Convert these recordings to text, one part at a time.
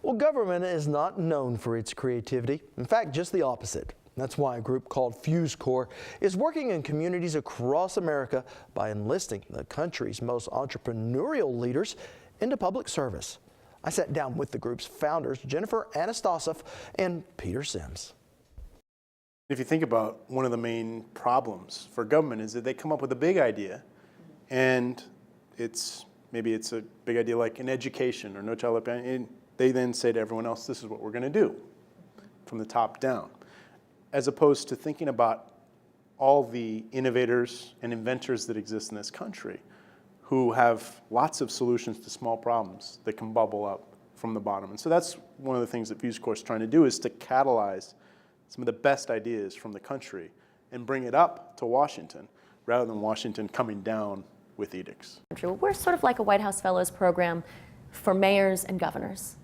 Well, government is not known for its creativity. In fact, just the opposite. That's why a group called Fuse Corps is working in communities across America by enlisting the country's most entrepreneurial leaders into public service. I sat down with the group's founders, Jennifer Anastasov and Peter Sims. If you think about one of the main problems for government is that they come up with a big idea, and maybe it's a big idea like in education or No Child Left Behind, and they then say to everyone else, this is what we're going to do from the top down, as opposed to thinking about all the innovators and inventors that exist in this country who have lots of solutions to small problems that can bubble up from the bottom. And so that's one of the things that Fuse Corps is trying to do, is to catalyze some of the best ideas from the country and bring it up to Washington rather than Washington coming down with edicts. We're sort of like a White House Fellows program for mayors and governors.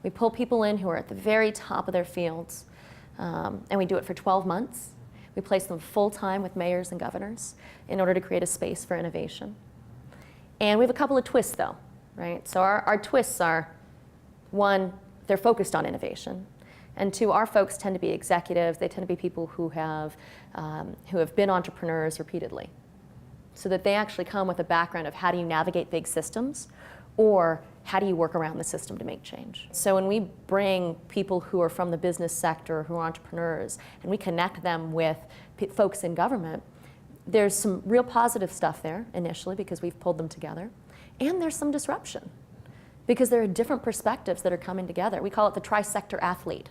We pull people in who are at the very top of their fields, and we do it for 12 months. We place them full-time with mayors and governors in order to create a space for innovation. And we have a couple of twists, though, right? So our twists are, one, they're focused on innovation. And two, our folks tend to be executives. They tend to be people who have been entrepreneurs repeatedly, so that they actually come with a background of how do you navigate big systems, or how do you work around the system to make change. So when we bring people who are from the business sector, who are entrepreneurs, and we connect them with folks in government, there's some real positive stuff there initially because we've pulled them together. And there's some disruption because there are different perspectives that are coming together. We call it the tri-sector athlete,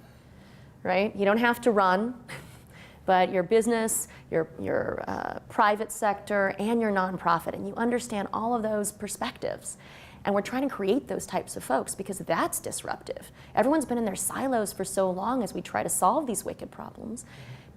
right? You don't have to run, but your business, your private sector, and your nonprofit, and you understand all of those perspectives. And we're trying to create those types of folks because that's disruptive. Everyone's been in their silos for so long as we try to solve these wicked problems.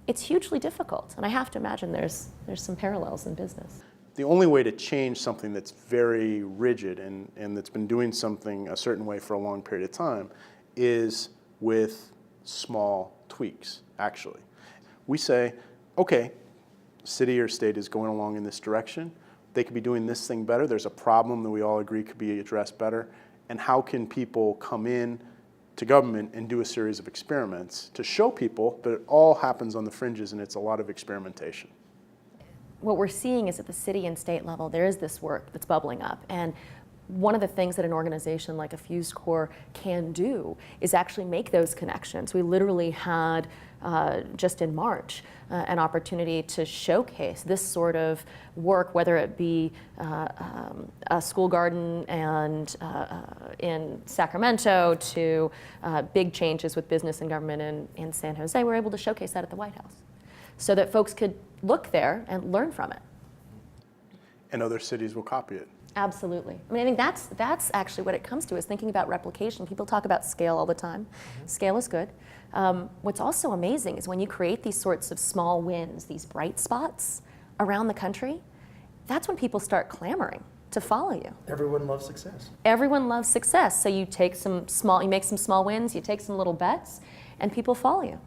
It's hugely difficult, and I have to imagine there's some parallels in business. The only way to change something that's very rigid and that's been doing something a certain way for a long period of time is with small tweaks, actually. We say, okay, city or state is going along in this direction. They could be doing this thing better. There's a problem that we all agree could be addressed better. And how can people come in to government and do a series of experiments to show people that it all happens on the fringes and it's a lot of experimentation. What we're seeing is at the city and state level, there is this work that's bubbling up. And one of the things that an organization like a Fuse Corps can do is actually make those connections. We literally had, just in March, an opportunity to showcase this sort of work, whether it be a school garden and in Sacramento to big changes with business and government in San Jose. We were able to showcase that at the White House so that folks could look there and learn from it. And other cities will copy it. Absolutely. I mean, I think that's actually what it comes to, is thinking about replication. People talk about scale all the time. Scale is good. What's also amazing is when you create these sorts of small wins, these bright spots around the country, that's when people start clamoring to follow you. Everyone loves success. Everyone loves success. So you make some small wins, you take some little bets, and people follow you.